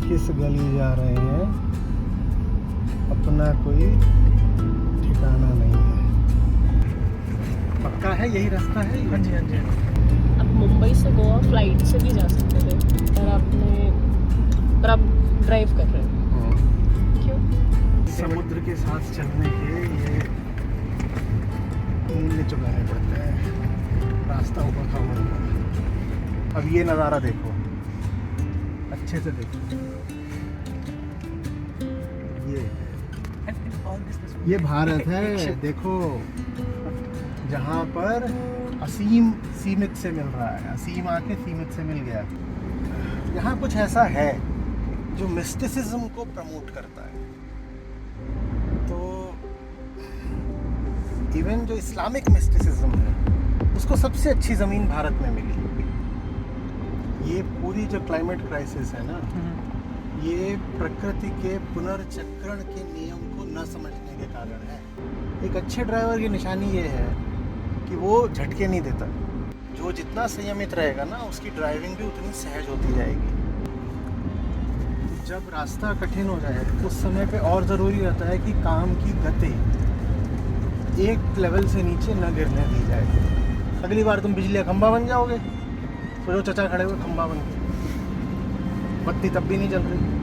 किस गली जा रहे हैं अपना कोई ठिकाना नहीं है। पक्का है यही रास्ता है? हाँ जी हाँ जी। आप मुंबई से गोवा फ्लाइट से भी जा सकते थे पर आप ड्राइव कर रहे हो क्यों? समुद्र के साथ चलने के ये मूल्य चुकाने पड़ते हैं। रास्ता ऊपर का होगा। अब ये नज़ारा देखो, अच्छे से देखो। ये भारत है, देखो, जहाँ पर असीम सीमित से मिल रहा है। असीम आके सीमित से मिल गया। यहाँ कुछ ऐसा है जो मिस्टिसिज्म को प्रमोट करता है। तो इवन जो इस्लामिक मिस्टिसिज्म है उसको सबसे अच्छी ज़मीन भारत में मिली। ये पूरी जो क्लाइमेट क्राइसिस है ना, ये प्रकृति के पुनर्चक्रण के नियम को न समझने के कारण है। एक अच्छे ड्राइवर की निशानी ये है कि वो झटके नहीं देता। जो जितना संयमित रहेगा ना, उसकी ड्राइविंग भी उतनी सहज होती जाएगी। जब रास्ता कठिन हो जाए उस समय पे और ज़रूरी रहता है कि काम की गति एक लेवल से नीचे न गिरने दी जाए। अगली बार तुम बिजली का खंभा बन जाओगे, तो जो चचा खड़े हुए खंभा बन के, बत्ती तब भी नहीं जल रही।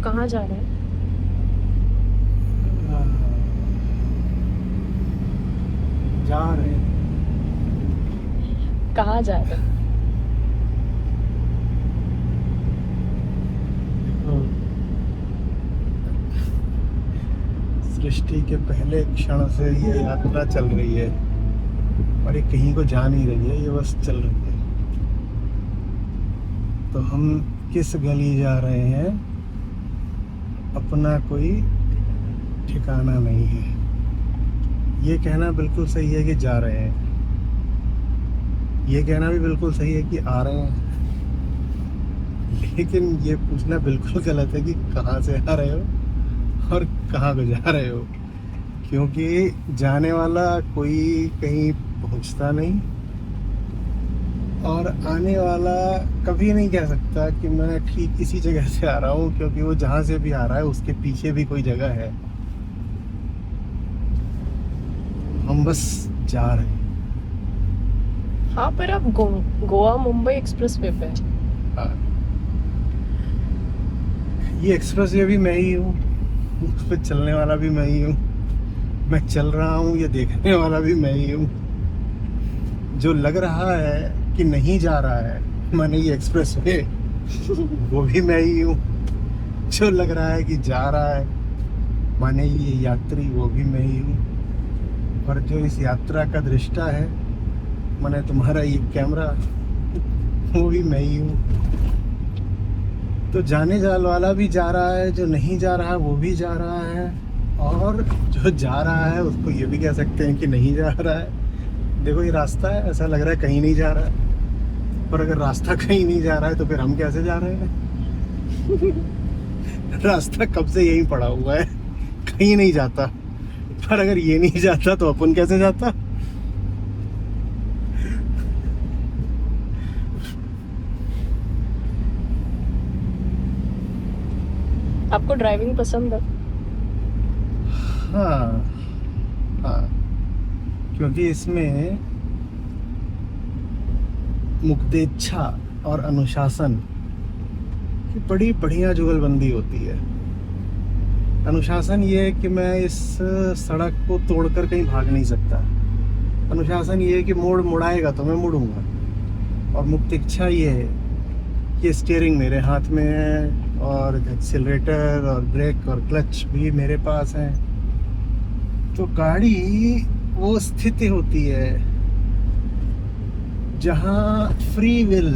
कहाँ जा रहे हैं? जा रहे हैं। कहाँ जा रहे हैं? सृष्टि के पहले क्षण से ये यात्रा चल रही है और ये कहीं को जा नहीं रही है, ये बस चल रही है। तो हम किस गली जा रहे हैं अपना कोई ठिकाना नहीं है। ये कहना बिल्कुल सही है कि जा रहे हैं, ये कहना भी बिल्कुल सही है कि आ रहे हैं, लेकिन ये पूछना बिल्कुल गलत है कि कहाँ से आ रहे हो और कहाँ को जा रहे हो, क्योंकि जाने वाला कोई कहीं पहुँचता नहीं और आने वाला कभी नहीं कह सकता कि मैं ठीक इसी जगह से आ रहा हूँ, क्योंकि वो जहाँ से भी आ रहा है उसके पीछे भी कोई जगह है। हम बस जा रहे हैं। हाँ, पर आप गोवा मुंबई एक्सप्रेसवे पे हैं। हाँ, ये एक्सप्रेस वे भी मैं ही हूँ, उस पर चलने वाला भी मैं ही हूँ, मैं चल रहा हूँ, ये देखने वाला भी मैं ही हूँ। जो लग रहा है कि नहीं जा रहा है, माने ये एक्सप्रेस वे, वो भी मैं ही हूँ। जो लग रहा है कि जा रहा है, माने ये यात्री, वो भी मैं ही हूँ। और जो इस यात्रा का दृष्टा है, माने तुम्हारा ये कैमरा, वो भी मैं ही हूँ। तो जाने जाने वाला भी जा रहा है, जो नहीं जा रहा वो भी जा रहा है, और जो जा रहा है उसको ये भी कह सकते हैं कि नहीं जा रहा है। देखो ये रास्ता है, ऐसा लग रहा है कहीं नहीं जा रहा है, पर अगर रास्ता कहीं नहीं जा रहा है तो फिर हम कैसे जा रहे हैं? रास्ता कब से यहीं पड़ा हुआ है, कहीं नहीं जाता, पर अगर ये नहीं जाता तो अपन कैसे जाता? आपको ड्राइविंग पसंद है? हाँ हाँ, क्योंकि इसमें मुक्तेच्छा और अनुशासन की बड़ी बढ़िया जुगलबंदी होती है। अनुशासन ये है कि मैं इस सड़क को तोड़कर कहीं भाग नहीं सकता। अनुशासन ये है कि मोड़ मुड़ाएगा तो मैं मुड़ूंगा। और मुक्तेच्छा ये है कि स्टीयरिंग मेरे हाथ में है और एक्सीलरेटर और ब्रेक और क्लच भी मेरे पास है। तो गाड़ी वो स्थिति होती है जहां फ्री विल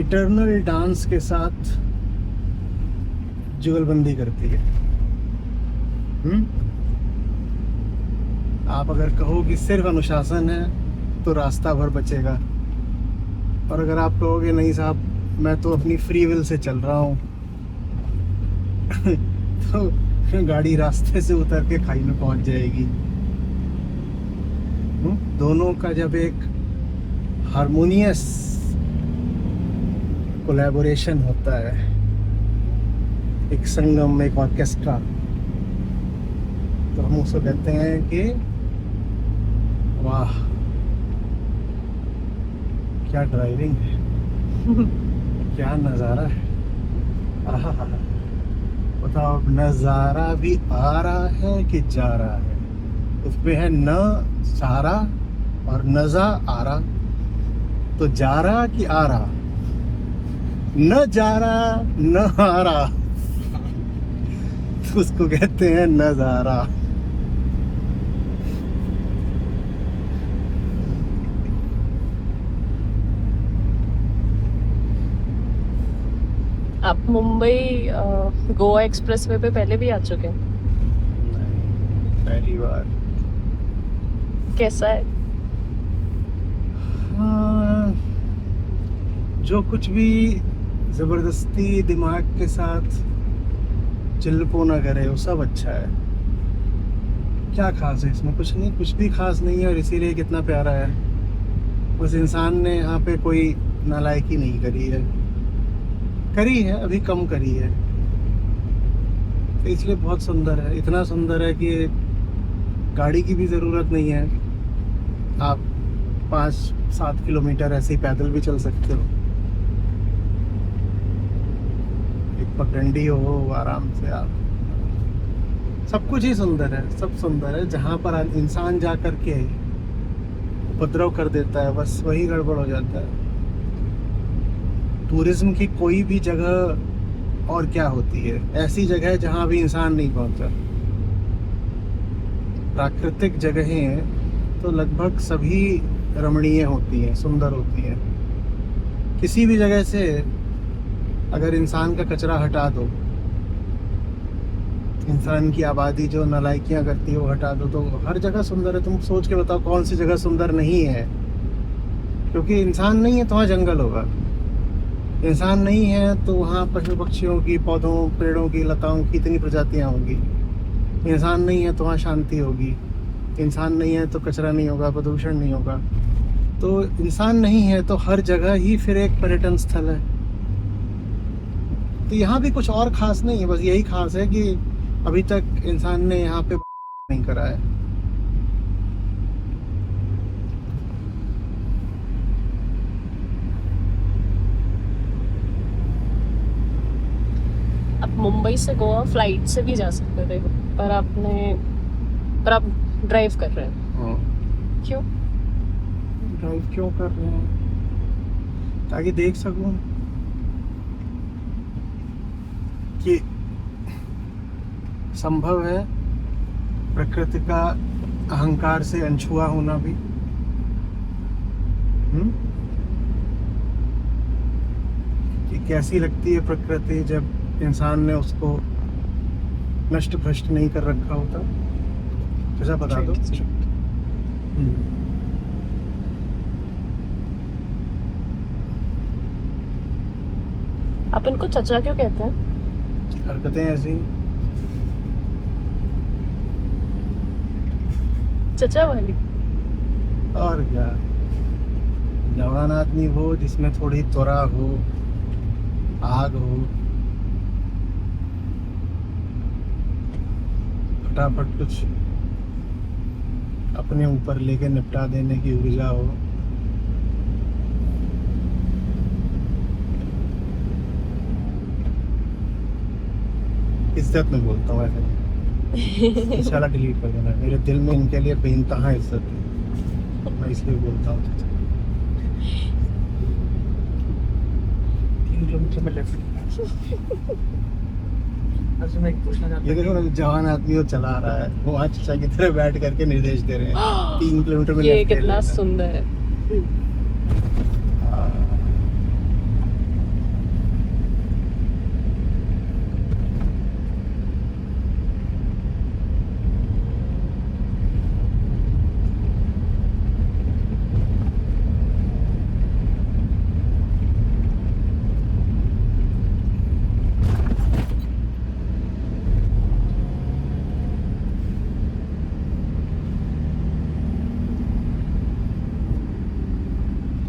इटर्नल डांस के साथ जुगलबंदी करती है। आप अगर कहो कि सिर्फ अनुशासन है तो रास्ता भर बचेगा, और अगर आप कहोगे नहीं साहब मैं तो अपनी फ्री विल से चल रहा हूँ तो गाड़ी रास्ते से उतर के खाई में पहुंच जाएगी। दोनों का जब एक हारमोनियस कोलैबोरेशन होता है, एक संगम, एक ऑर्केस्ट्रा, तो हम उसको कहते हैं कि वाह क्या ड्राइविंग है, क्या नज़ारा है। आहा, बताओ नज़ारा भी आ रहा है कि जा रहा है, उसमें है न सारा और नजा आ रहा, तो जा रहा कि आ रहा, न जा रहा न आ रहा, तो उसको कहते हैं नजारा। आप मुंबई गोवा एक्सप्रेसवे पे पहले भी आ चुके हैं? नहीं, पहली बार। कैसा है? हाँ, जो कुछ भी जबरदस्ती दिमाग के साथ चिल्लपो ना करे वो सब अच्छा है। क्या खास है इसमें? कुछ नहीं, कुछ भी खास नहीं है, और इसीलिए कितना प्यारा है। उस इंसान ने यहाँ पे कोई नालायकी नहीं करी है, अभी कम करी है, तो इसलिए बहुत सुंदर है। इतना सुंदर है कि गाड़ी की भी ज़रूरत नहीं है, आप 5-7 किलोमीटर ऐसे ही पैदल भी चल सकते हो। एक पगडंडी हो आराम से, आप सब कुछ ही सुंदर है, सब सुंदर है। जहाँ पर इंसान जा कर के उपद्रव कर देता है बस वही गड़बड़ हो जाता है। टूरिज्म की कोई भी जगह और क्या होती है, ऐसी जगह है जहाँ भी इंसान नहीं पहुँचा। प्राकृतिक जगहें तो लगभग सभी रमणीय होती हैं, सुंदर होती हैं। किसी भी जगह से अगर इंसान का कचरा हटा दो, इंसान की आबादी जो नालायकियाँ करती है वो हटा दो, तो हर जगह सुंदर है। तुम सोच के बताओ कौन सी जगह सुंदर नहीं है? क्योंकि इंसान नहीं है तो वहाँ जंगल होगा, इंसान नहीं है तो वहाँ पशु पक्षियों की, पौधों पेड़ों की, लताओं की इतनी प्रजातियाँ होंगी। इंसान नहीं है तो वहाँ शांति होगी, इंसान नहीं है तो कचरा नहीं होगा, प्रदूषण नहीं होगा। तो इंसान नहीं है तो हर जगह ही फिर एक पर्यटन स्थल है। तो यहाँ भी कुछ और खास नहीं है, बस यही खास है कि अभी तक इंसान ने यहाँ पे नहीं करा है। आप मुंबई से गोवा फ्लाइट से भी जा सकते थे, पर आप ड्राइव कर रहे हैं। क्यों ड्राइव क्यों कर रहे हैं? ताकि देख सकूं कि संभव है प्रकृति का अहंकार से अनछुआ होना भी। कि कैसी लगती है प्रकृति जब इंसान ने उसको नष्ट भ्रष्ट नहीं कर रखा होता। कैसा बता दो। आप इनको चचा क्यों कहते हैं? हरकतें ऐसी। चचा वाली। और क्या, जवान आदमी हो जिसमें थोड़ी त्वरा हो, आग हो, फटाफट कुछ अपने ऊपर लेके निपटा देने की ऊर्जा हो। इज्जत में बोलता हूँ ऐसे। इंशाल्लाह डिलीट कर देना, मेरे दिल में इनके लिए बेइंतहा इज्जत है, मैं इसलिए बोलता हूँ। 3 किलोमीटर में लेफ्ट। अच्छा मैं एक पूछना चाहता ये देखो ना, जवान आदमी वो चला रहा है, वो वहाँ चाचा की तरह बैठ करके निर्देश दे रहे हैं 3 किलोमीटर में ये left ले कितना लेना। सुंदर है। हाँ।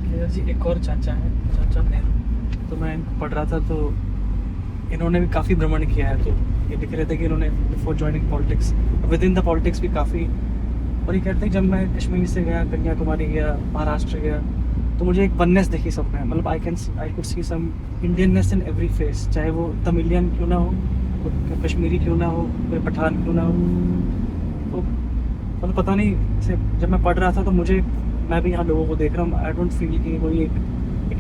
मेरा जी एक और चाचा है, चाचा नेहरू। तो मैं इनको पढ़ रहा था तो इन्होंने भी काफ़ी भ्रमण किया है। तो ये लिख रहे थे कि इन्होंने before joining politics, with in the politics भी काफ़ी। और ये कहते हैं जब मैं कश्मीर से गया, कन्याकुमारी गया, महाराष्ट्र गया, तो मुझे एक वननेस दिखी सब में। मतलब I could see some Indianness in every face, चाहे वो तमिलियन क्यों ना हो, कोई कश्मीरी क्यों ना हो, कोई पठान क्यों ना हो। तो मतलब पता नहीं से जब मैं पढ़ रहा था तो मुझे, मैं भी यहाँ लोगों को देख रहा हूँ, आई डोंट फील कि कोई एक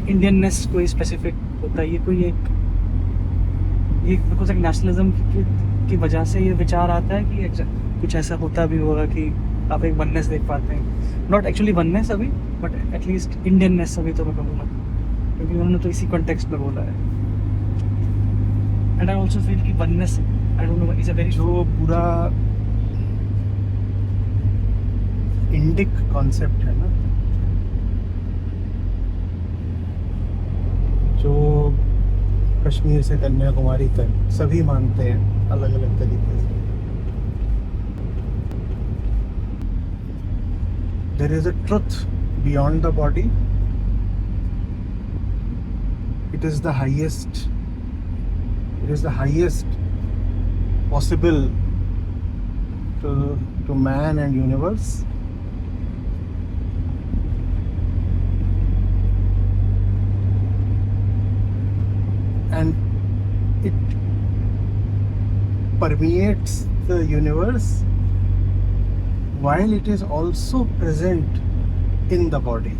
इंडियननेस कोई स्पेसिफिक होता है। ये कोई एक बिकॉज एक नेशनलिज्म की वजह से ये विचार आता है कि कुछ ऐसा होता भी होगा कि आप एक वननेस देख पाते हैं। नॉट एक्चुअली वननेस अभी, बट एटलीस्ट इंडियननेस अभी तो मैं कहूँगा, क्योंकि उन्होंने तो इसी कॉन्टेक्स्ट में बोला है। एंड आई ऑल्सो फील कि oneness, I don't know, is a very जो पूरा इंडिक कॉन्सेप्ट है ना, जो कश्मीर से कन्याकुमारी तक सभी मानते हैं अलग अलग तरीके से। There is a truth beyond the body, it is the highest possible to man and universe. And it permeates the universe while it is also present in the body.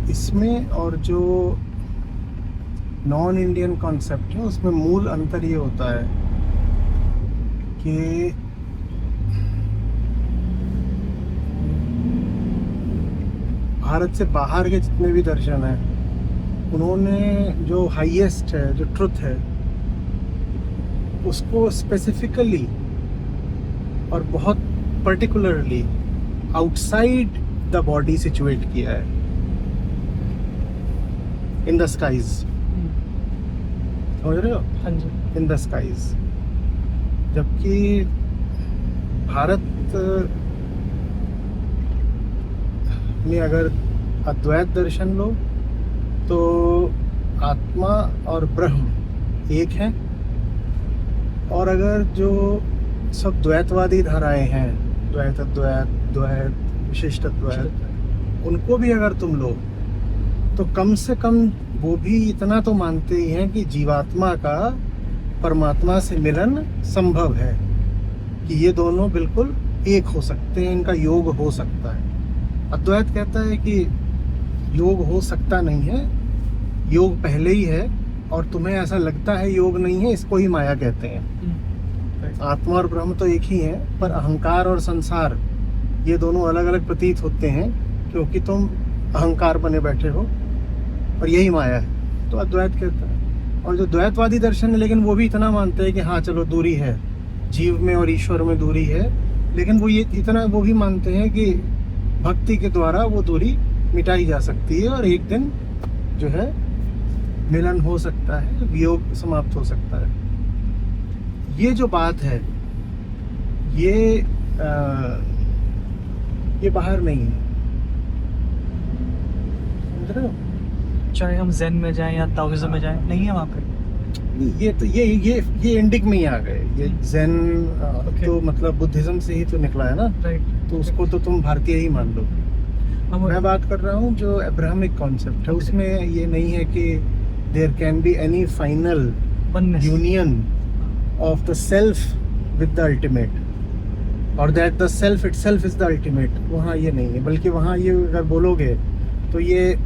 इसमें और जो नॉन इंडियन कॉन्सेप्ट है उसमें मूल अंतर ये होता है कि भारत से बाहर के जितने भी दर्शन हैं, उन्होंने जो हाईएस्ट है, जो ट्रुथ है, उसको स्पेसिफिकली और बहुत particularly outside the body situate किया है, इन द स्काईज। समझ रहे हो? हाँ जी। In the skies. जबकि भारत में अगर अद्वैत दर्शन लो तो आत्मा और ब्रह्म एक हैं, और अगर जो सब द्वैतवादी धाराएं हैं, द्वैत अद्वैत, द्वैत विशिष्ट अद्वैत, उनको भी अगर तुम लो तो कम से कम वो भी इतना तो मानते ही हैं कि जीवात्मा का परमात्मा से मिलन संभव है, कि ये दोनों बिल्कुल एक हो सकते हैं, इनका योग हो सकता है। अद्वैत कहता है कि योग हो सकता नहीं है, योग पहले ही है, और तुम्हें ऐसा लगता है योग नहीं है, इसको ही माया कहते हैं। आत्मा और ब्रह्म तो एक ही है, पर अहंकार और संसार ये दोनों अलग अलग प्रतीत होते हैं, क्योंकि तुम अहंकार बने बैठे हो और यही माया है। तो अद्वैत कहता है। और जो द्वैतवादी दर्शन है, लेकिन वो भी इतना मानते हैं कि हाँ चलो दूरी है, जीव में और ईश्वर में दूरी है, लेकिन वो ये इतना वो भी मानते हैं कि भक्ति के द्वारा वो दूरी मिटाई जा सकती है और एक दिन जो है मिलन हो सकता है, वियोग समाप्त हो सकता है। ये जो बात है ये बाहर नहीं है, समझ रहे हो? चाहे हम ज़ेन में जाएं या ताओइज्म में जाएं, नहीं है वहाँ पे। ये तो ये इंडिक में ही आ गए। ये ज़ेन तो मतलब बुद्धिज्म से ही तो निकला है ना, राइट। तो उसको तो तुम भारतीय ही मान लो। मैं बात कर रहा हूँ जो अब्राहमिक कॉन्सेप्ट है, उसमें ये नहीं है कि there can be any final union of the self with the ultimate, और that the self itself is the ultimate. वहाँ ये नहीं है, बल्कि वहाँ ये अगर बोलोगे तो ये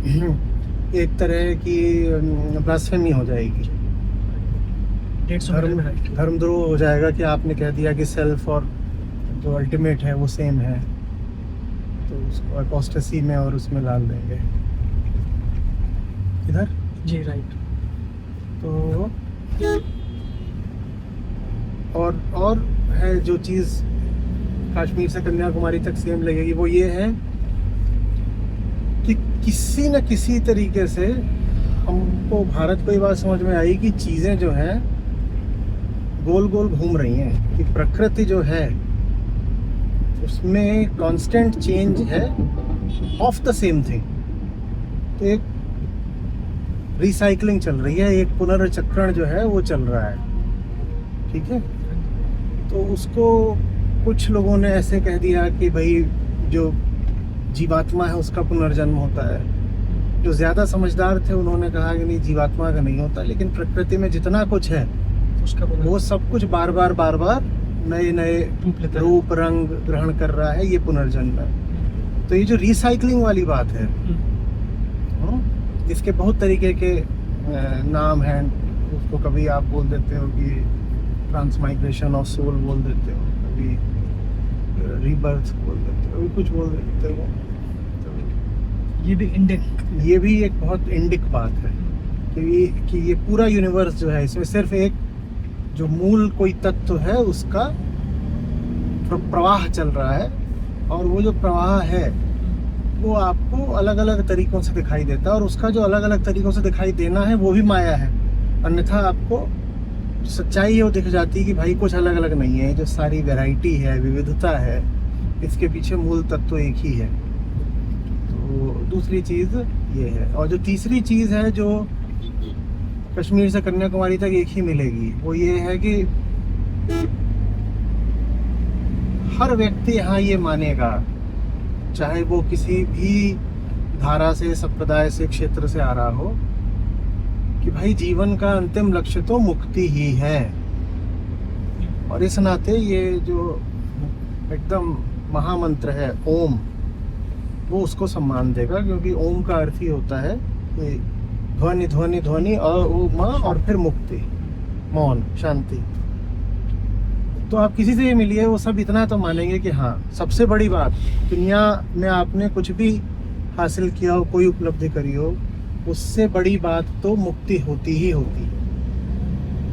एक तरह की ब्लास्फेमी हो जाएगी। 150 मीटर में राइट। धर्मद्रोह हो जाएगा कि आपने कह दिया कि सेल्फ और जो अल्टीमेट है वो सेम है, तो उसको अपोस्टेसी में और उसमें डाल देंगे इधर। जी राइट। तो और है जो चीज़ कश्मीर से कन्याकुमारी तक सेम लगेगी, वो ये है कि किसी न किसी तरीके से हमको भारत को ये बात समझ में आई कि चीज़ें जो हैं गोल गोल घूम रही हैं, कि प्रकृति जो है उसमें कांस्टेंट चेंज है ऑफ द सेम थिंग। तो एक रिसाइकलिंग चल रही है, एक पुनर्चक्रण जो है वो चल रहा है, ठीक है। तो उसको कुछ लोगों ने ऐसे कह दिया कि भाई जो जीवात्मा है उसका पुनर्जन्म होता है। जो ज़्यादा समझदार थे उन्होंने कहा कि नहीं, जीवात्मा का नहीं होता, लेकिन प्रकृति में जितना कुछ है उसका वो सब कुछ बार बार नए नए रूप रंग ग्रहण कर रहा है, ये पुनर्जन्म है। तो ये जो रिसाइकलिंग वाली बात है, इसके बहुत तरीके के नाम हैं। उसको कभी आप बोल देते हो कि ट्रांसमाइग्रेशन ऑफ सोल बोल देते हो, कभी रीबर्थ बोल देते हो, कभी कुछ बोल देते हो। तो ये भी इंडिक, ये भी एक बहुत इंडिक बात है कि ये पूरा यूनिवर्स जो है, इसमें सिर्फ एक जो मूल कोई तत्व है उसका प्रवाह चल रहा है, और वो जो प्रवाह है वो आपको अलग अलग तरीकों से दिखाई देता है, और उसका जो अलग अलग तरीकों से दिखाई देना है वो भी माया है। अन्यथा आपको सच्चाई वो दिख जाती है कि भाई कुछ अलग अलग नहीं है, जो सारी वैरायटी है, विविधता है, इसके पीछे मूल तत्व एक ही है। तो दूसरी चीज़ ये है। और जो तीसरी चीज़ है जो कश्मीर से कन्याकुमारी तक एक ही मिलेगी, वो ये है कि हर व्यक्ति यहाँ ये मानेगा, चाहे वो किसी भी धारा से, संप्रदाय से, क्षेत्र से आ रहा हो, कि भाई जीवन का अंतिम लक्ष्य तो मुक्ति ही है। और इस नाते ये जो एकदम महामंत्र है ओम, वो उसको सम्मान देगा, क्योंकि ओम का अर्थ ही होता है कि ध्वनि ध्वनि ध्वनि और फिर मुक्ति, मौन, शांति। तो आप किसी से भी मिलिए, वो सब इतना तो मानेंगे कि हाँ, सबसे बड़ी बात दुनिया में आपने कुछ भी हासिल किया हो, कोई उपलब्धि करी हो, उससे बड़ी बात तो मुक्ति होती ही होती है।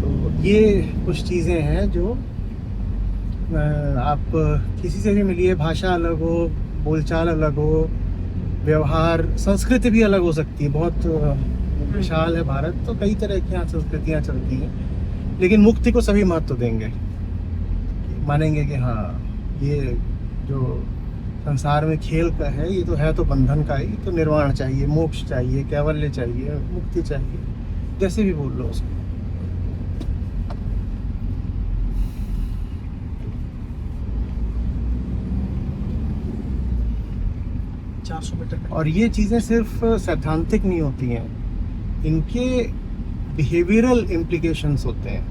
तो ये कुछ चीज़ें हैं जो आप किसी से भी मिलिए, भाषा अलग हो, बोलचाल अलग हो, व्यवहार, संस्कृति भी अलग हो सकती है। बहुत विशाल है भारत, तो कई तरह की यहाँ संस्कृतियाँ चलती हैं, लेकिन मुक्ति को सभी महत्व देंगे, मानेंगे कि हाँ, ये जो संसार में खेल का है, ये तो है तो बंधन का ही, तो निर्वाण चाहिए, मोक्ष चाहिए, कैवल्य चाहिए, मुक्ति चाहिए, जैसे भी बोल लो उसको। 400 मीटर। और ये चीज़ें सिर्फ सैद्धांतिक नहीं होती हैं, इनके बिहेवियरल इम्प्लीकेशंस होते हैं।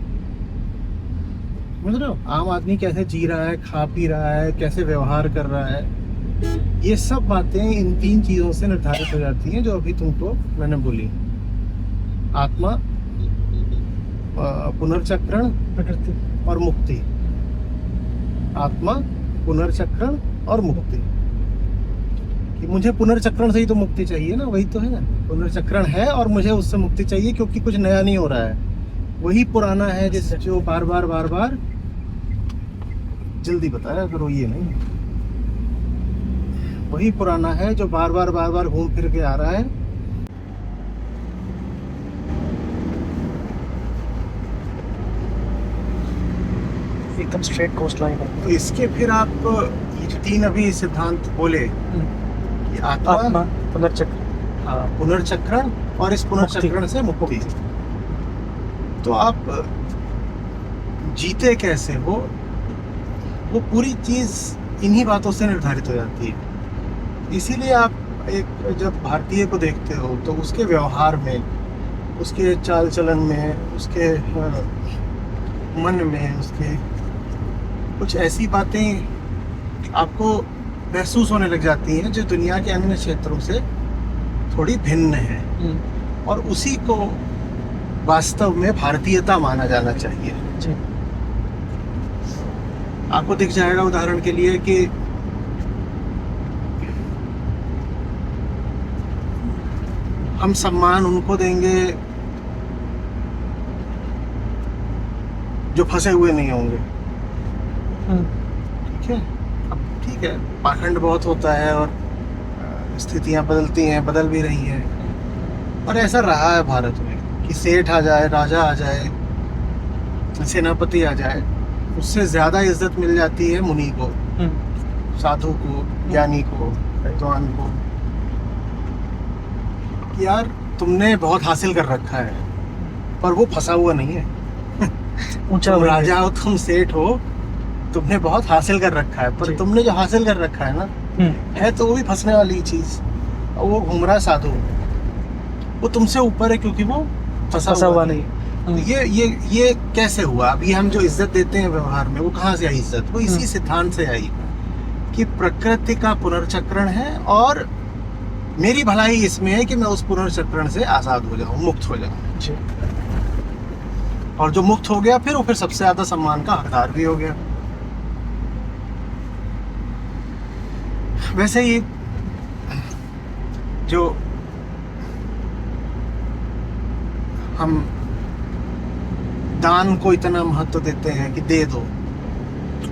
समझ रहे हो, आम आदमी कैसे जी रहा है, खा पी रहा है, कैसे व्यवहार कर रहा है, ये सब बातें इन 3 चीज़ों से निर्धारित हो जाती हैं जो अभी तुमको मैंने बोली। आत्मा, पुनर्चक्रण, प्रकृति और मुक्ति। आत्मा, पुनर्चक्रण और मुक्ति। कि मुझे पुनर्चक्रण से ही तो मुक्ति चाहिए ना, वही तो है, पुनर्चक्रण है और मुझे उससे मुक्ति चाहिए, क्योंकि कुछ नया नहीं हो रहा है, वही पुराना है जिस जो बार बार जल्दी बताया करो, ये नहीं, वही पुराना है जो बार बार घूम फिर के आ रहा है। एकदम स्ट्रेट कोस्ट लाइन है। तो इसके फिर आप ये जो 3 अभी सिद्धांत बोले, कि आत्मा, पुनर्चक्र, हाँ, पुनर्चक्रण और इस पुनर्चक्रण से मुक्ति। तो आप जीते कैसे हो, वो पूरी चीज़ इन्हीं बातों से निर्धारित हो जाती है। इसीलिए आप एक जब भारतीय को देखते हो तो उसके व्यवहार में, उसके चाल चलन में, उसके मन में, उसके कुछ ऐसी बातें आपको महसूस होने लग जाती हैं जो दुनिया के अन्य क्षेत्रों से थोड़ी भिन्न है। और उसी को वास्तव में भारतीयता माना जाना चाहिए। जी आपको दिख जाएगा उदाहरण के लिए कि हम सम्मान उनको देंगे जो फंसे हुए नहीं होंगे। ठीक है, अब ठीक है, पाखंड बहुत होता है और स्थितियां बदलती हैं, बदल भी रही हैं, और ऐसा रहा है भारत में कि सेठ आ जाए, राजा आ जाए, सेनापति आ जाए, उससे ज्यादा इज्जत मिल जाती है मुनि को, साधु को, ज्ञानी को, विद्वान को, कि यार तुमने बहुत हासिल कर रखा है, पर वो फंसा हुआ नहीं है। ऊंचा तुम वही है। राजा हो, तुम सेठ हो, तुमने बहुत हासिल कर रखा है, पर जी। तुमने जो हासिल कर रखा है ना, है तो वो भी फंसने वाली चीज। और वो घूम रहा है साधु, वो तुमसे ऊपर है क्योंकि वो फंसा हुआ नहीं। तो ये कैसे हुआ? अभी हम जो इज्जत देते हैं व्यवहार में, वो कहाँ से आई इज्जत? वो इसी सिद्धांत से आई कि प्रकृति का पुनर्चक्रण है, और मेरी भलाई इसमें है कि मैं उस पुनर्चक्रण से आजाद हो जाऊं, मुक्त हो जाऊं। जी और जो मुक्त हो गया फिर वो फिर सबसे ज्यादा सम्मान का हकदार भी हो गया। वैसे ही जो हम दान को इतना महत्व देते हैं कि दे दो,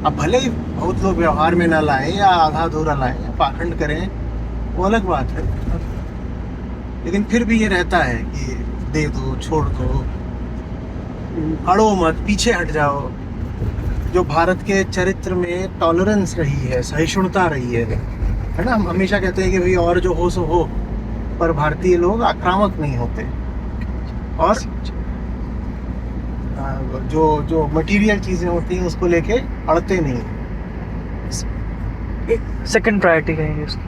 अब भले ही बहुत लोग व्यवहार में ना लाएं या आधा अधूरा लाएं या पाखंड करें, वो अलग बात है, लेकिन फिर भी ये रहता है कि दे दो, छोड़ दो, अड़ो मत, पीछे हट जाओ। जो भारत के चरित्र में टॉलरेंस रही है, सहिष्णुता रही है ना, हम हमेशा कहते हैं कि भाई और जो हो सो हो, पर भारतीय लोग आक्रामक नहीं होते, और जो मटेरियल चीजें होती हैं उसको लेके अड़ते नहीं। सेकंड प्रायोरिटी कहेंगे उसकी।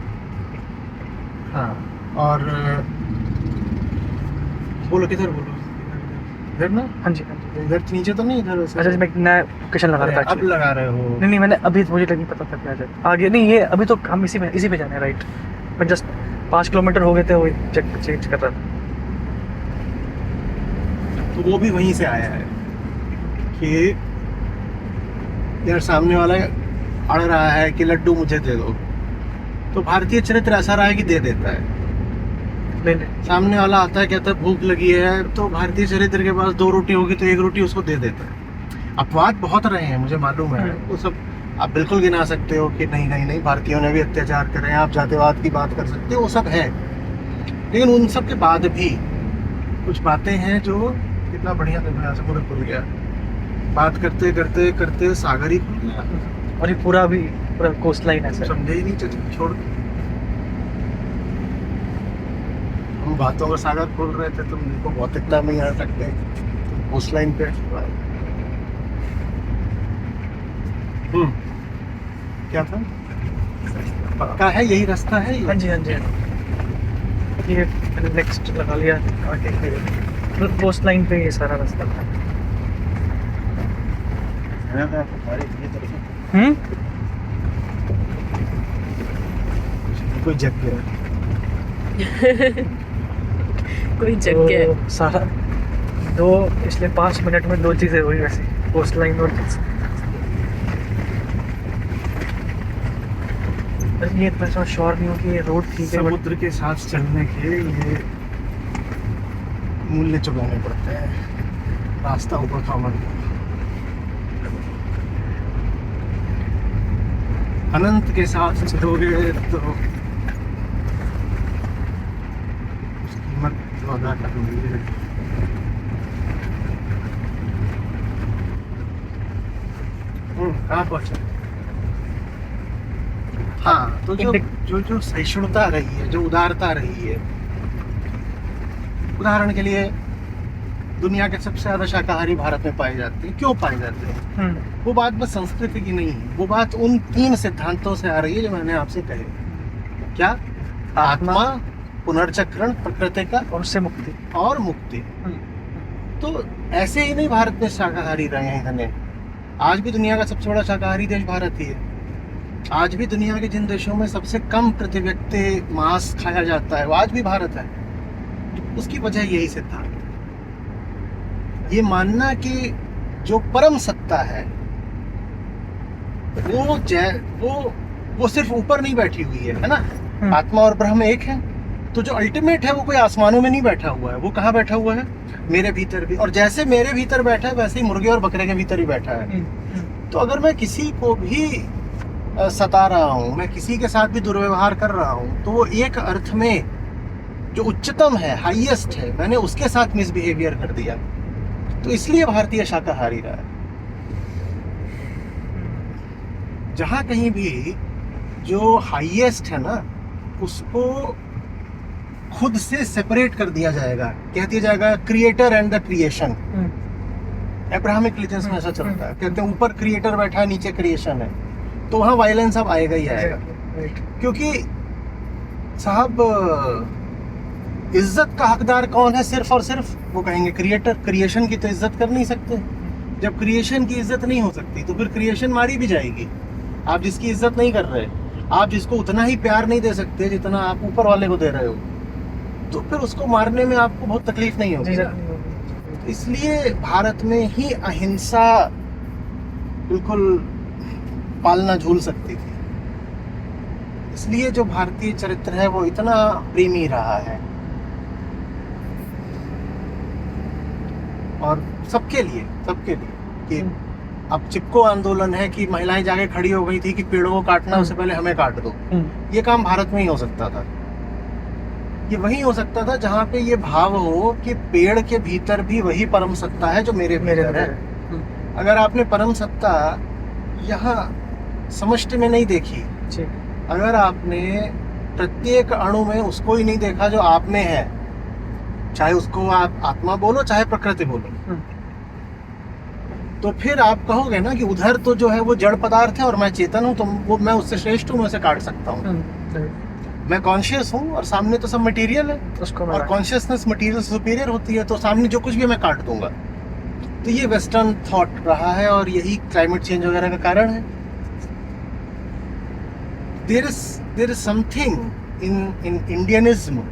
हाँ, और बोलो किधर, बोलो इधर ना, हाँ जी हाँ जी। इधर नीचे तो नहीं, इधर से। अच्छा मैं एक नया क्वेश्चन लगा रहा था अब actually। लगा रहे हो? नहीं मैंने अभी मुझे लगी पता था क्या जाए आगे। नहीं ये अभी तो हम इसी पे जाने हैं, राइट। मैं जस्ट 5 किलोमीटर हो गए थे, वही चेंज कर रहा था। तो वो भी वहीं से आया है कि यार सामने वाला अड़ रहा है कि लड्डू मुझे दे दो, तो भारतीय चरित्र ऐसा रहा है कि दे देता है। नहीं सामने वाला आता है, कहता है भूख लगी है, तो भारतीय चरित्र के पास 2 रोटी होगी तो 1 रोटी उसको दे देता है। अपवाद बहुत रहे हैं, मुझे मालूम है, वो सब आप बिल्कुल गिना सकते हो कि नहीं नहीं नहीं भारतीयों ने भी अत्याचार करे हैं, आप जातिवाद की बात कर सकते हो, वो सब है, लेकिन उन सब के बाद भी कुछ बातें हैं जो, कितना बढ़िया देखो समुद्र खुल गया, बात करते करते करते सागर ही खुल गया, और ये पूरा कोस्ट लाइन है सर। समझे ही नहीं, छोड़। हम बातों का सागर खोल रहे थे, तुम देखो भौतिकता में यहाँ तक गए, कोस्ट लाइन पे। क्या था? पक्का है यही रास्ता है ये? हाँ जी हाँ जी। ये नेक्स्ट लगा लिया आगे, कोस्ट लाइन पे ये सारा रास्ता था। कोई जगह कोई जगह तो सारा दो, इसलिए 5 मिनट में 2 चीज़ें हुई वैसे, कोस्ट लाइन और ये इतना श्योर नहीं हूँ कि ये रोड ठीक है, समुद्र के साथ चलने के ये मूल्य चुकाने पड़ते हैं, रास्ता ऊपर खामन। अनंत के साथ चलोगे तो कीमत तो अदा करूंगी। कहाँ पहुंचे? हाँ, तो जो सहिष्णुता रही है, जो उदारता रही है, उदाहरण के लिए दुनिया के सबसे ज्यादा शाकाहारी भारत में पाए जाते हैं। क्यों पाए जाते हैं? वो बात बस संस्कृति की नहीं है, वो बात उन 3 सिद्धांतों से आ रही है जो मैंने आपसे कहे। क्या? आत्मा, पुनर्चक्रण प्रकृति का, और उससे मुक्ति और मुक्ति। तो ऐसे ही नहीं भारत में शाकाहारी रहे हैं घने, आज भी दुनिया का सबसे बड़ा शाकाहारी देश भारत ही है। आज भी दुनिया के जिन देशों में सबसे कम प्रति व्यक्ति मांस खाया जाता है, वो आज भी भारत है। उसकी वजह यही सिद्धांत। ये मानना कि जो परम सत्ता है वो सिर्फ ऊपर नहीं बैठी हुई है ना। आत्मा और ब्रह्म एक है। तो जो अल्टीमेट है वो कोई आसमानों में नहीं बैठा हुआ है, वो कहाँ बैठा हुआ है? मेरे भीतर भी। और जैसे मेरे भीतर बैठा है वैसे ही मुर्गे और बकरे के भीतर ही बैठा है। तो अगर मैं किसी को भी सता रहा हूँ, मैं किसी के साथ भी दुर्व्यवहार कर रहा हूँ, तो वो एक अर्थ में जो उच्चतम है, हाईएस्ट है, मैंने उसके साथ मिसबिहेवियर कर दिया। तो इसलिए भारतीय शाकाहारी रहा है। जहाँ कहीं भी जो हाईएस्ट है ना, उसको खुद से सेपरेट कर दिया जाएगा, कह दिया जाएगा creator and the creation. Abrahamic religions में ऐसा चलता है, कहते हैं ऊपर क्रिएटर बैठा है, नीचे क्रिएशन है। तो वहाँ वायलेंस अब आएगा ही आएगा। क्योंकि साहब इज्जत का हकदार कौन है? सिर्फ और सिर्फ वो कहेंगे क्रिएटर। क्रिएशन की तो इज्जत कर नहीं सकते। जब क्रिएशन की इज्जत नहीं हो सकती तो फिर क्रिएशन मारी भी जाएगी। आप जिसकी इज्जत नहीं कर रहे, आप जिसको उतना ही प्यार नहीं दे सकते जितना आप ऊपर वाले को दे रहे हो, तो फिर उसको मारने में आपको बहुत तकलीफ नहीं होगी। इसलिए भारत में ही अहिंसा बिल्कुल पालना झूल सकती थी। इसलिए जो भारतीय चरित्र है वो इतना प्रेमी रहा है, और सबके लिए कि अब चिपको आंदोलन है कि महिलाएं जाके खड़ी हो गई थी कि पेड़ों को काटना उससे पहले हमें काट दो। ये काम भारत में ही हो सकता था। ये वही हो सकता था जहाँ पे ये भाव हो कि पेड़ के भीतर भी वही परम सत्ता है जो मेरे भीतर है। अगर आपने परम सत्ता यहाँ समष्टि में नहीं देखी, अगर आपने प्रत्येक अणु में उसको ही नहीं देखा जो आप में है, चाहे उसको आप आत्मा बोलो चाहे प्रकृति बोलो, तो फिर आप कहोगे ना कि उधर तो जो है वो जड़ पदार्थ है और मैं चेतन हूँ, तो वो मैं उससे श्रेष्ठ हूँ, मैं उसे काट सकता हूँ। मैं कॉन्शियस हूँ और सामने तो सब मटेरियल है, और कॉन्शियसनेस मटेरियल से सुपीरियर होती है, तो सामने जो कुछ भी मैं काट दूंगा। तो ये वेस्टर्न थॉट रहा है और यही क्लाइमेट चेंज वगैरह का कारण है। There is something in Indianism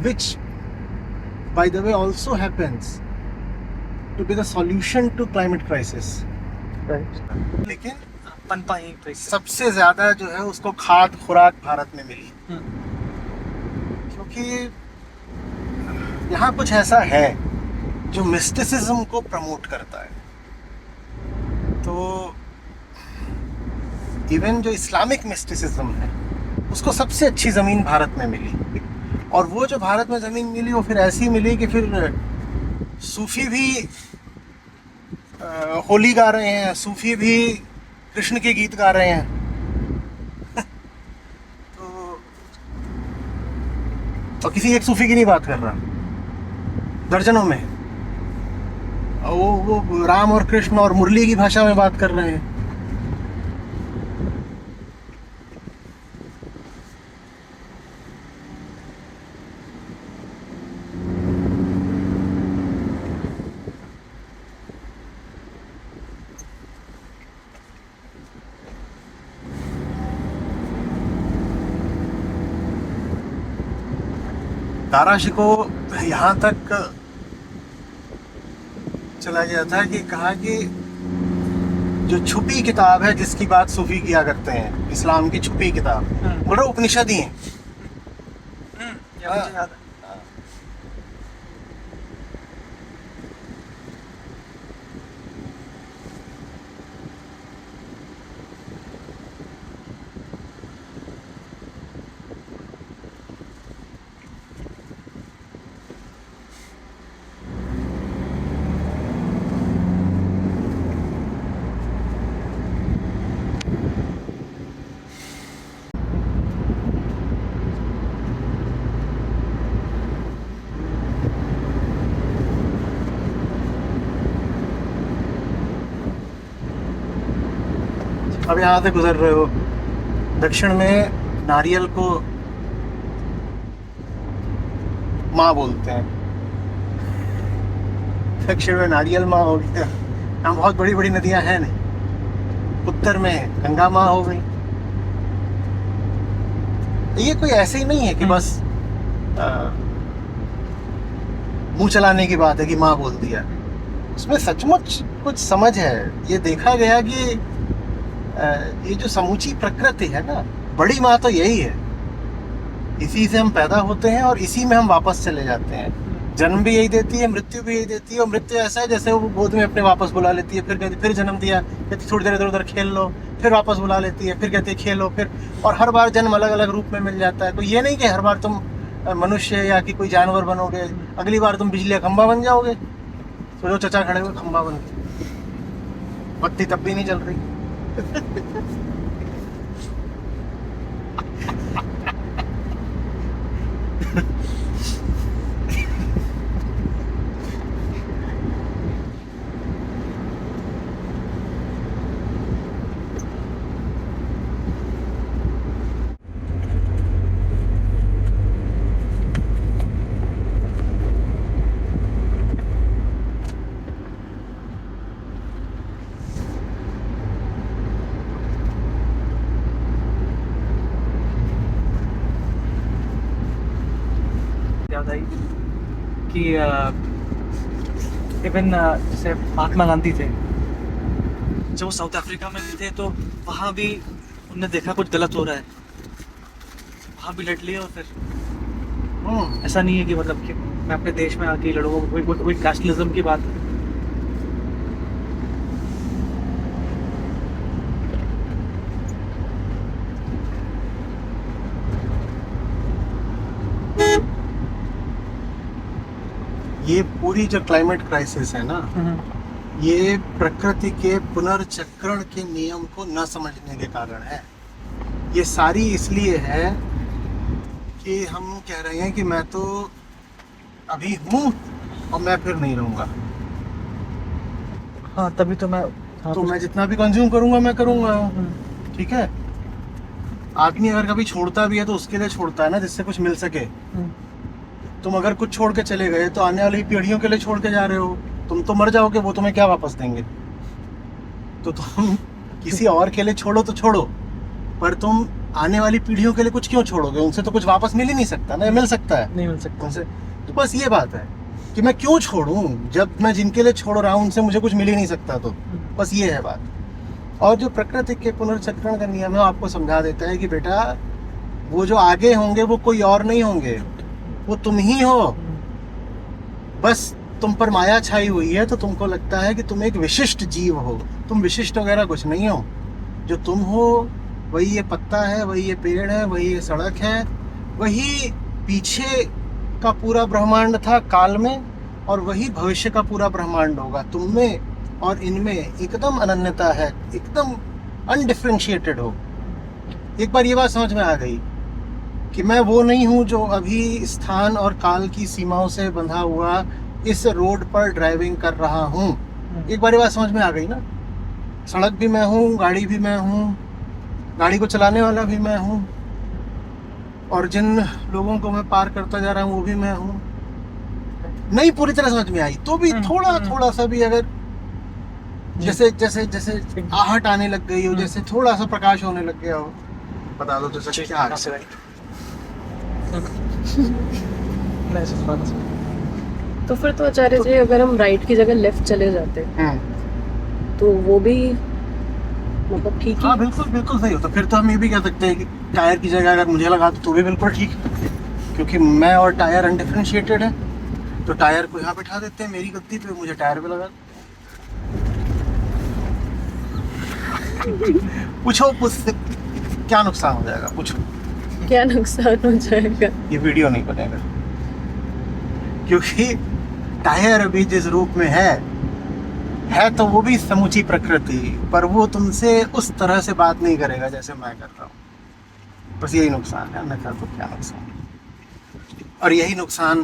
which by the way also happens to be the solution to climate crisis. लेकिन पनपा यहीं पे सबसे ज्यादा जो है उसको खाद खुराक भारत में मिली, क्योंकि यहाँ कुछ ऐसा है जो मिस्टिसिज्म को प्रमोट करता है। तो इवन जो इस्लामिक मिस्टिसिज्म है उसको सबसे अच्छी ज़मीन भारत में मिली, और वो जो भारत में ज़मीन मिली वो फिर ऐसी मिली कि फिर सूफी भी होली गा रहे हैं, सूफी भी कृष्ण के गीत गा रहे हैं। तो किसी एक सूफी की नहीं बात कर रहा, दर्जनों में वो राम और कृष्ण और मुरली की भाषा में बात कर रहे हैं। ताराशिको यहाँ तक चला गया था कि कहा कि जो छुपी किताब है जिसकी बात सूफी किया करते हैं, इस्लाम की छुपी किताब, बोल रहा उपनिषद ही है। मुझे याद है। अब यहाँ से गुजर रहे हो, दक्षिण में नारियल को माँ बोलते हैं, दक्षिण में नारियल माँ हो गया। यहाँ बहुत बड़ी बड़ी नदियाँ हैं नहीं, उत्तर में गंगा माँ हो गई। ये कोई ऐसे ही नहीं है कि बस मुंह चलाने की बात है कि माँ बोल दिया, उसमें सचमुच कुछ समझ है। ये देखा गया कि ये जो समूची प्रकृति है ना, बड़ी माँ तो यही है। इसी से हम पैदा होते हैं और इसी में हम वापस चले जाते हैं। जन्म भी यही देती है, मृत्यु भी यही देती है। और मृत्यु ऐसा है जैसे वो गोद में अपने वापस बुला लेती है, फिर कहती फिर जन्म दिया, कहती थोड़ी देर इधर उधर खेल लो, फिर वापस बुला लेती है, फिर कहती है खेलो, फिर। और हर बार जन्म अलग अलग रूप में मिल जाता है। तो ये नहीं कि हर बार तुम मनुष्य या कि कोई जानवर बनोगे, अगली बार तुम बिजली का खंभा बन जाओगे। तो जो चचा खड़े हुए खंभा बन के, बत्ती तब भी नहीं चल रही। याद आई कि इवन जैसे महात्मा गांधी थे, जब वो साउथ अफ्रीका में भी थे तो वहाँ भी उन्होंने देखा कुछ गलत हो रहा है, वहाँ भी लड़ लिए। और फिर ऐसा नहीं है कि मतलब कि मैं अपने देश में आके लड़ूंगा, कोई नेशनलिज्म की बात है। ये पूरी जो क्लाइमेट क्राइसिस है ना, ये प्रकृति के पुनर्चक्रण के नियम को न समझने के कारण है। ये सारी इसलिए है कि हम कह रहे हैं कि मैं तो अभी हूँ और मैं फिर नहीं रहूँगा। हाँ तभी तो मैं तो मैं जितना भी कंज्यूम करूँगा मैं करूँगा, ठीक है। आदमी अगर कभी छोड़ता भी है तो उसके लिए छोड़ता है ना जिससे कुछ मिल सके। तुम अगर कुछ छोड़ के चले गए तो आने वाली पीढ़ियों के लिए छोड़ के जा रहे हो। तुम तो मर जाओगे, वो तुम्हें क्या वापस देंगे। तो तुम किसी और के लिए छोड़ो तो छोड़ो, पर तुम आने वाली पीढ़ियों के लिए कुछ क्यों छोड़ोगे। उनसे तो कुछ वापस मिल ही नहीं सकता ना, मिल सकता है नहीं मिल सकता उनसे। तो बस ये बात है कि मैं क्यों छोड़ूं जब मैं जिनके लिए छोड़ रहा हूँ उनसे मुझे कुछ मिल ही नहीं सकता। तो बस ये है बात। और जो प्रकृति के पुनर्चक्रण का नियम है आपको समझा देता है कि बेटा वो जो आगे होंगे वो कोई और नहीं होंगे, वो तुम ही हो। बस तुम पर माया छाई हुई है तो तुमको लगता है कि तुम एक विशिष्ट जीव हो। तुम विशिष्ट वगैरह कुछ नहीं हो। जो तुम हो वही ये पत्ता है, वही ये पेड़ है, वही ये सड़क है, वही पीछे का पूरा ब्रह्मांड था काल में, और वही भविष्य का पूरा ब्रह्मांड होगा। तुम में और इनमें एकदम अनन्यता है, एकदम अनडिफरेंशिएटेड हो। एक बार ये बात समझ में आ गई कि मैं वो नहीं हूँ जो अभी स्थान और काल की सीमाओं से बंधा हुआ इस रोड पर ड्राइविंग कर रहा हूँ। एक बार ये बात समझ में आ गई ना। सड़क भी मैं हूँ, गाड़ी भी मैं हूँ, गाड़ी को चलाने वाला भी मैं हूँ, और जिन लोगों को मैं पार करता जा रहा हूँ वो भी मैं हूँ। नहीं पूरी तरह समझ में आई तो भी थोड़ा सा भी अगर जैसे जैसे जैसे आहट आने लग गई हो, जैसे थोड़ा सा प्रकाश होने लग गया हो, बता दो तो क्या है? तो फिर तो आचार्य जी अगर हम राइट की जगह लेफ्ट चले जाते तो वो भी मतलब ठीक ही। हाँ बिल्कुल बिल्कुल सही होता। फिर तो हम ये भी कह सकते हैं कि टायर की जगह अगर मुझे लगा तो भी बिल्कुल ठीक है, क्योंकि मैं और टायर अनडिफरेंशिएटेड है। तो टायर को यहाँ बैठा देते हैं मेरी गद्दी पे, मुझे टायर पे लगा। पूछो मुझसे क्या नुकसान हो जाएगा, पूछो। क्या नुकसान हो जाएगा? ये वीडियो नहीं बनेगा, क्योंकि टायर अभी जिस रूप में है तो वो भी समूची प्रकृति, पर वो तुमसे उस तरह से बात नहीं करेगा जैसे मैं कर रहा हूँ। बस यही नुकसान है, अन्यथा तो क्या नुकसान। और यही नुकसान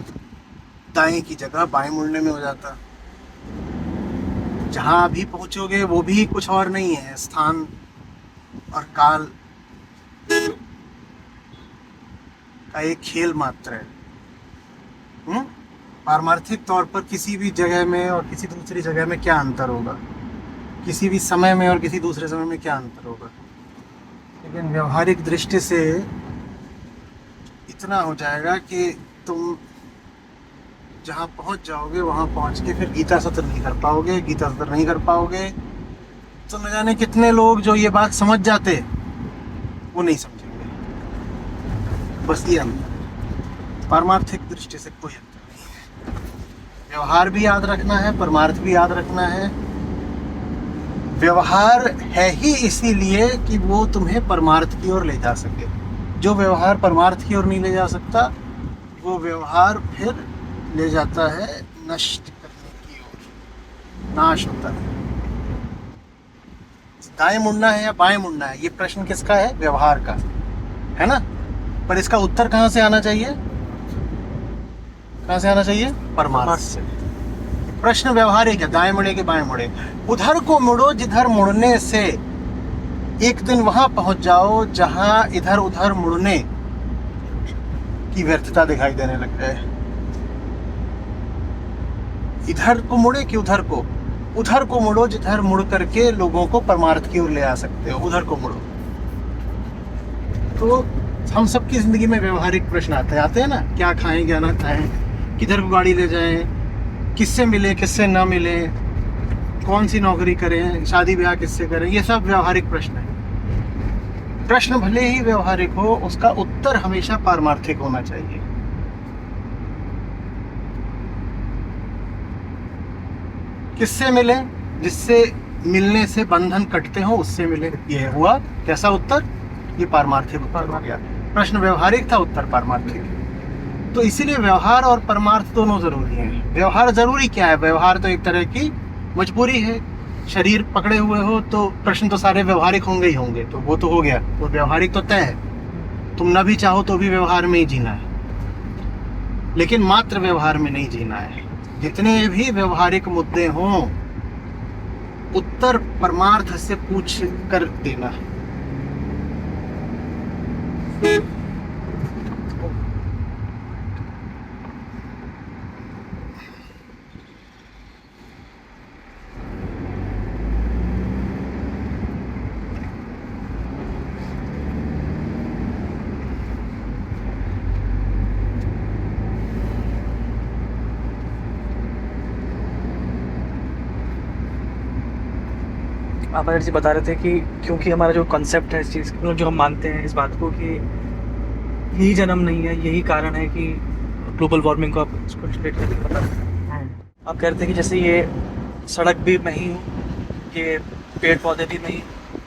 दाएं की जगह बाएं मुड़ने में हो जाता। जहाँ अभी पहुँचोगे वो भी कुछ और नहीं है, स्थान और काल का एक खेल मात्र है। पारमार्थिक तौर पर किसी भी जगह में और किसी दूसरी जगह में क्या अंतर होगा, किसी भी समय में और किसी दूसरे समय में क्या अंतर होगा। लेकिन व्यवहारिक दृष्टि से इतना हो जाएगा कि तुम जहाँ पहुँच जाओगे वहाँ पहुँच के फिर गीता सत्र नहीं कर पाओगे। गीता सत्र नहीं कर पाओगे तो न जाने कितने लोग जो ये बात समझ जाते वो नहीं समझेंगे। बस ये अंतर है। पारमार्थिक दृष्टि से कोई अंतर नहीं है। व्यवहार भी याद रखना है, परमार्थ भी याद रखना है। व्यवहार है ही इसीलिए कि वो तुम्हें परमार्थ की ओर ले जा सके। जो व्यवहार परमार्थ की ओर नहीं ले जा सकता वो व्यवहार फिर ले जाता है नष्ट करने की ओर, नाश होता है। दाएं मुड़ना है या बाएं मुड़ना है, ये प्रश्न किसका है? व्यवहार का है ना। पर इसका उत्तर कहाँ से आना चाहिए? कहाँ से आना चाहिए? परमार्थ से। प्रश्न व्यवहारिक है, दाएं मुड़े कि बाएं मुड़े। उधर को मुड़ो जिधर मुड़ने से एक दिन वहां पहुंच जाओ जहां इधर उधर मुड़ने की व्यर्थता दिखाई देने लग जाए। इधर को मुड़े कि उधर को? उधर को मुड़ो जिधर मुड़ करके लोगों को परमार्थ की ओर ले आ सकते हो। उधर को मुड़ो। तो हम सबकी जिंदगी में व्यवहारिक प्रश्न आते हैं ना, क्या खाएं क्या ना खाएं, किधर को गाड़ी ले जाएं, किससे मिले किससे ना मिले, कौन सी नौकरी करें, शादी ब्याह किससे करें, ये सब व्यवहारिक प्रश्न है। प्रश्न भले ही व्यवहारिक हो, उसका उत्तर हमेशा पारमार्थिक होना चाहिए। किससे मिले? जिससे मिलने से बंधन कटते हो उससे मिले। ये हुआ कैसा उत्तर? ये पारमार्थिक उत्तर हो गया। प्रश्न व्यवहारिक था, उत्तर पारमार्थिक। तो इसीलिए व्यवहार और परमार्थ दोनों जरूरी हैं। व्यवहार जरूरी क्या है? व्यवहार तो एक तरह की मजबूरी है। शरीर पकड़े हुए हो तो प्रश्न तो सारे व्यवहारिक होंगे ही होंगे, तो वो तो हो गया, वो व्यवहारिक तो तय है। तुम ना भी चाहो तो भी व्यवहार में ही जीना है, लेकिन मात्र व्यवहार में नहीं जीना है। जितने भी व्यवहारिक मुद्दे हों उत्तर परमार्थ से पूछ कर देना। आप अगर जी बता रहे थे कि क्योंकि हमारा जो कॉन्सेप्ट है इस चीज़ जो हम मानते हैं इस बात को कि यही जन्म नहीं है, यही कारण है कि ग्लोबल वार्मिंग को आप इसको रिलेट करके बता रहे हैं। आप कह रहे थे कि जैसे ये सड़क भी मैं ही हूँ, ये पेड़ पौधे भी मैं ही हूँ।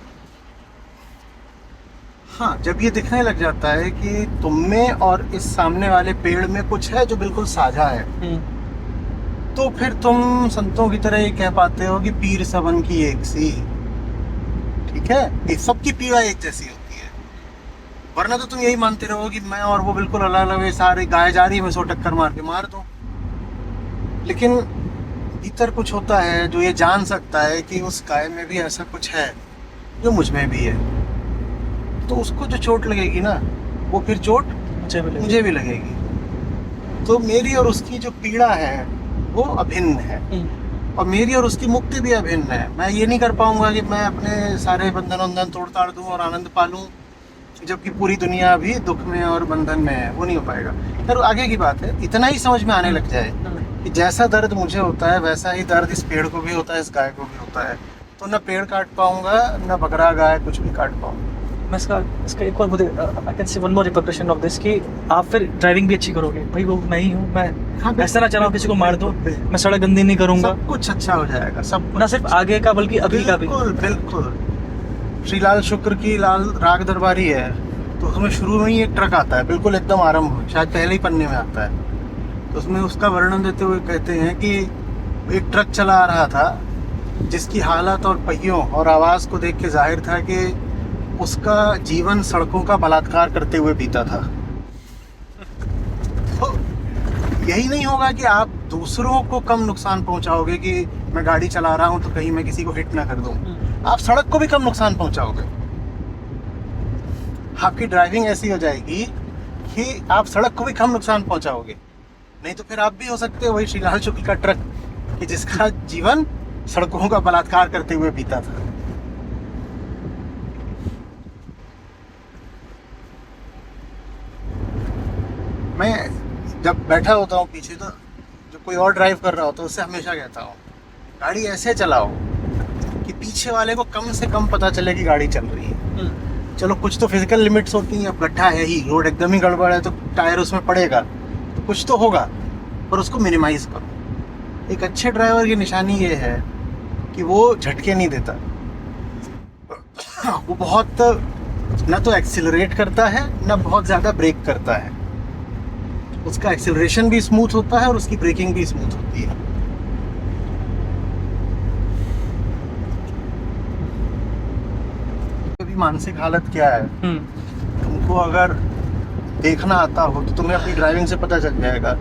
हाँ, जब ये दिखने लग जाता है कि तुम में और इस सामने वाले पेड़ में कुछ है जो बिल्कुल साझा है, तो फिर तुम संतों की तरह ये कह पाते हो कि पीर सबन की एक सी। ठीक है, ये सबकी पीड़ा एक जैसी होती है। वरना तो तुम यही मानते रहो कि मैं और वो बिल्कुल अलग अलग, सारे गाय जा रही है मैं सो टक्कर मार के मार दूं। लेकिन भीतर कुछ होता है जो ये जान सकता है कि उस गाय में भी ऐसा कुछ है जो मुझ में भी है। तो उसको जो चोट लगेगी ना, वो फिर चोट मुझे भी लगेगी। तो मेरी और उसकी जो पीड़ा है वो अभिन्न है, और मेरी और उसकी मुक्ति भी अभिन्न है। मैं ये नहीं कर पाऊंगा कि मैं अपने सारे बंधन वंधन तोड़ ताड़ दूं और आनंद पालूं, जबकि पूरी दुनिया अभी दुख में और बंधन में है। वो नहीं हो पाएगा। फिर आगे की बात है, इतना ही समझ में आने लग जाए कि जैसा दर्द मुझे होता है वैसा ही दर्द इस पेड़ को भी होता है, इस गाय को भी होता है। तो न पेड़ काट पाऊंगा, न बकरा गाय कुछ भी काट पाऊंगा। मैं इसका एक और मुझे I can say one more repercussion of this कि आप फिर ड्राइविंग भी अच्छी करोगे। भाई वो मैं ही हूँ, मैं ऐसा ना चलाऊं किसी को मार दूं, मैं सड़क गंदी नहीं करूंगा, सब कुछ अच्छा हो जाएगा। सब ना सिर्फ आगे का बल्कि अभी का भी। बिल्कुल बिल्कुल। श्री लाल शुक्र की लाल राग दरबारी है, तो उसमें शुरू में ही एक ट्रक आता है, बिल्कुल एकदम आरंभ, शायद पहले ही पन्ने में आता है। तो उसमें उसका वर्णन देते हुए कहते हैं कि एक ट्रक चला आ रहा था जिसकी हालत और पहियों और आवाज़ को देख के जाहिर था कि उसका जीवन सड़कों का बलात्कार करते हुए बीता था। तो यही नहीं होगा कि आप दूसरों को कम नुकसान पहुंचाओगे कि मैं गाड़ी चला रहा हूं तो कहीं मैं किसी को हिट ना कर दूं। आप सड़क को भी कम नुकसान पहुंचाओगे। आपकी ड्राइविंग ऐसी हो जाएगी कि आप सड़क को भी कम नुकसान पहुंचाओगे। नहीं तो फिर आप भी हो सकते हो वही श्री लाल शुक्ल का ट्रक कि जिसका जीवन सड़कों का बलात्कार करते हुए बीता था। मैं जब बैठा होता हूँ पीछे, तो जो कोई और ड्राइव कर रहा हो तो उससे हमेशा कहता हूँ गाड़ी ऐसे चलाओ कि पीछे वाले को कम से कम पता चले कि गाड़ी चल रही है। चलो कुछ तो फिजिकल लिमिट्स होती हैं, अब गड्ढा है ही, रोड एकदम ही गड़बड़ है तो टायर उसमें पड़ेगा, तो कुछ तो होगा, पर उसको मिनिमाइज करो। एक अच्छे ड्राइवर की निशानी ये है कि वो झटके नहीं देता, वो बहुत ना तो एक्सिलरेट करता है ना बहुत ज़्यादा ब्रेक करता है। उसका एक्सिलरेशन भी स्मूथ होता है और उसकी ब्रेकिंग भी स्मूथ होती है। कभी मानसिक हालत क्या है तुमको अगर देखना आता हो तो तुम्हें अपनी ड्राइविंग से पता चल जाएगा।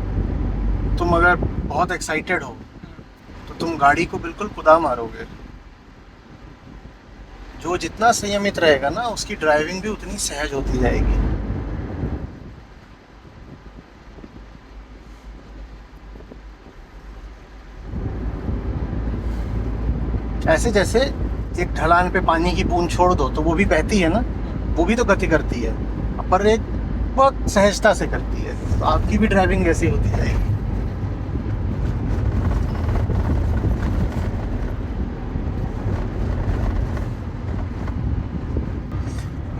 तुम अगर बहुत एक्साइटेड हो तो तुम गाड़ी को बिल्कुल कुदा मारोगे। जो जितना संयमित रहेगा ना उसकी ड्राइविंग भी उतनी सहज होती जाएगी। ऐसे जैसे एक ढलान पे पानी की बूंद छोड़ दो तो वो भी बहती है ना, वो भी तो गति करती है, पर एक बहुत सहजता से करती है। तो आपकी भी ड्राइविंग ऐसी होती जाएगी।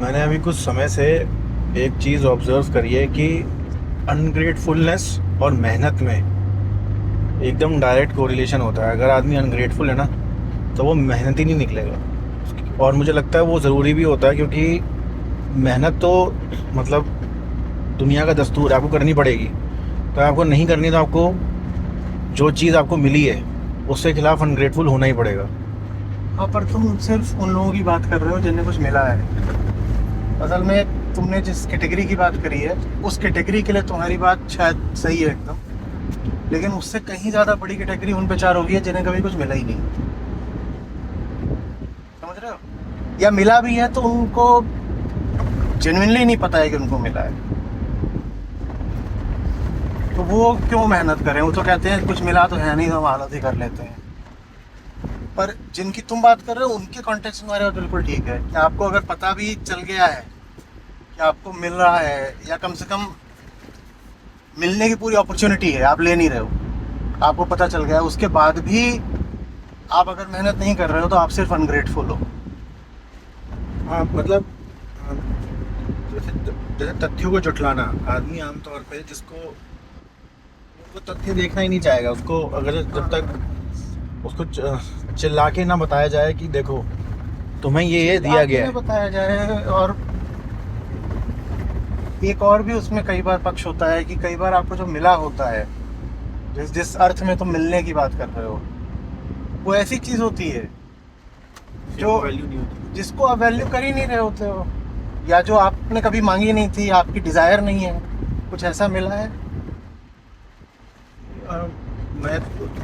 मैंने अभी कुछ समय से एक चीज़ ऑब्जर्व करी है कि अनग्रेटफुलनेस और मेहनत में एकदम डायरेक्ट कोरिलेशन होता है। अगर आदमी अनग्रेटफुल है ना तो वो मेहनत ही नहीं निकलेगा। और मुझे लगता है वो ज़रूरी भी होता है, क्योंकि मेहनत तो मतलब दुनिया का दस्तूर है, आपको करनी पड़ेगी। तो आपको नहीं करनी तो आपको जो चीज़ आपको मिली है उसके खिलाफ अनग्रेटफुल होना ही पड़ेगा। हाँ, पर तुम सिर्फ उन लोगों की बात कर रहे हो जिन्हें कुछ मिला है। असल में तुमने जिस कैटेगरी की बात करी है उस कैटेगरी के लिए तुम्हारी बात शायद सही है एकदम, लेकिन उससे कहीं ज़्यादा बड़ी कैटेगरी उन बेचार होगी है जिन्हें कभी कुछ मिला ही नहीं। समझ रहे हो? या मिला भी है तो उनको जेन्युइनली नहीं पता है कि उनको मिला है, तो वो क्यों मेहनत करें? वो तो कहते हैं कुछ मिला तो है नहीं तो हम हालत ही कर लेते हैं। पर जिनकी तुम बात कर रहे हो उनके कॉन्टेक्स्ट में हमारे बात बिल्कुल ठीक है कि आपको अगर पता भी चल गया है कि आपको मिल रहा है, या कम से कम मिलने की पूरी अपॉर्चुनिटी है, आप ले नहीं रहे हो, आपको पता चल गया है, उसके बाद भी आप अगर मेहनत नहीं कर रहे हो तो आप सिर्फ अनग्रेटफुल हो। हाँ, मतलब जैसे तथ्यों को जुटलाना, आदमी आमतौर पे जिसको वो तथ्य देखना ही नहीं चाहेगा। उसको अगर जब तक उसको चिल्ला के ना बताया जाए कि देखो तुम्हें ये दिया गया है, बताया जाए। और एक और भी उसमें कई बार पक्ष होता है कि कई बार आपको जो मिला होता है, जिस अर्थ में तुम मिलने की बात कर रहे हो, वो ऐसी चीज़ होती है जो वैल्यू नहीं होती। जिसको आप वैल्यू कर ही नहीं रहे होते हो, या जो आपने कभी मांगी नहीं थी, आपकी डिज़ायर नहीं है, कुछ ऐसा मिला है। मैं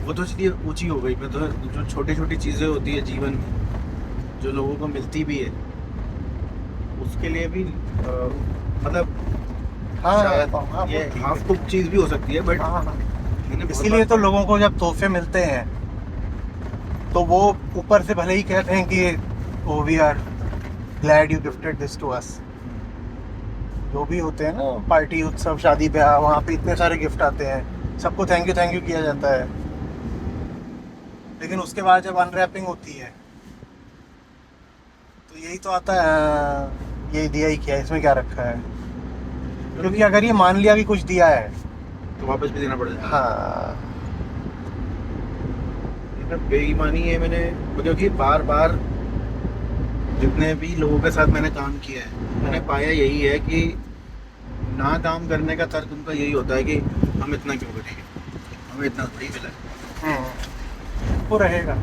वो तो चलिए ऊंची हो गई। मैं तो जो छोटी छोटी चीज़ें होती है जीवन में जो लोगों को मिलती भी है उसके लिए भी मतलब हाँ, ये हाफ कुक चीज़ भी हो सकती है, बट इसीलिए तो लोगों को जब तोहफे मिलते हैं तो वो ऊपर से भले ही कहते हैं कि oh we are glad you gifted this to us. जो भी होते हैं ना, पार्टी, उत्सव, शादी ब्याह, वहाँ पे इतने सारे गिफ्ट आते हैं, सबको थैंक यू किया जाता है, लेकिन उसके बाद जब अनरैपिंग होती है तो यही तो आता है, ये दिया ही क्या, इसमें क्या रखा है। क्योंकि अगर ये मान लिया कि कुछ दिया है तो वापस भी देना पड़ेगा। हाँ, बेईमानी है। मैंने क्योंकि बार बार जितने भी लोगों के साथ मैंने काम किया है, मैंने पाया यही है कि ना काम करने का तर्क उनका यही होता है कि हम इतना क्यों करेंगे, हमें इतना थोड़ी मिला है। वो रहेगा।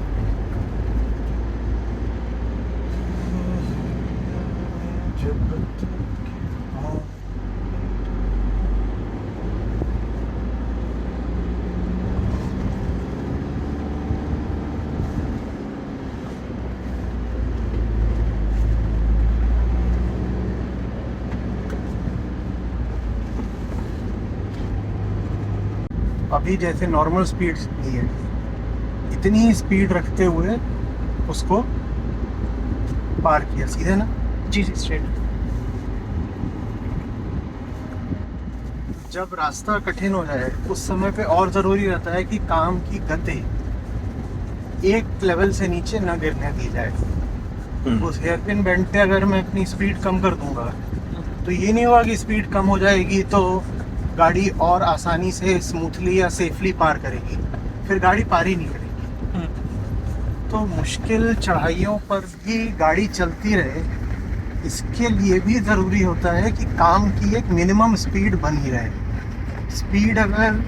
अभी जैसे नॉर्मल स्पीड नहीं है, इतनी ही स्पीड रखते हुए उसको पार किया सीधे ना। जी स्ट्रेट। जब रास्ता कठिन हो जाए उस समय पे और ज़रूरी रहता है कि काम की गति एक लेवल से नीचे ना गिरने दी जाए। उस हेयर पिन बेंड पे अगर मैं अपनी स्पीड कम कर दूंगा तो ये नहीं होगा कि स्पीड कम हो जाएगी तो गाड़ी और आसानी से स्मूथली या सेफली पार करेगी, फिर गाड़ी पार ही नहीं करेगी। तो मुश्किल चढ़ाइयों पर भी गाड़ी चलती रहे, इसके लिए भी ज़रूरी होता है कि काम की एक मिनिमम स्पीड बनी रहे। स्पीड अगर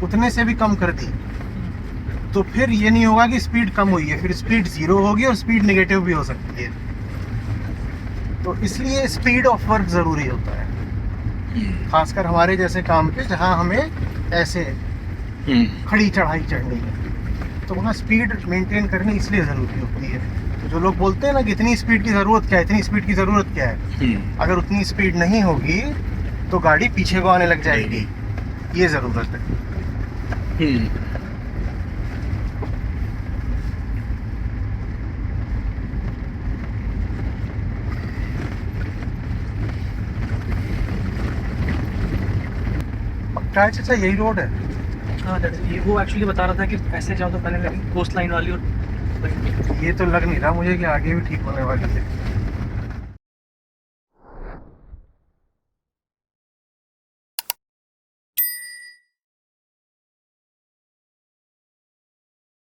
उतने से भी कम कर दी तो फिर ये नहीं होगा कि स्पीड कम हुई है, फिर स्पीड 0 होगी और स्पीड नेगेटिव भी हो सकती है। तो इसलिए स्पीड ऑफ वर्क ज़रूरी होता है, खासकर हमारे जैसे काम पे जहाँ हमें ऐसे खड़ी चढ़ाई चढ़नी है, तो वहाँ स्पीड मेंटेन करनी इसलिए ज़रूरी होती है। तो जो लोग बोलते हैं ना कि इतनी स्पीड की ज़रूरत क्या है, इतनी स्पीड की ज़रूरत क्या है, अगर उतनी स्पीड नहीं होगी तो गाड़ी पीछे को आने लग जाएगी, ये ज़रूरत है। पक्का है चाचा यही रोड है? हाँ ये वो एक्चुअली बता रहा था कि ऐसे जाओ तो पहले कोस्ट लाइन वाली और ये तो लग नहीं रहा मुझे कि आगे भी ठीक होने वाली है।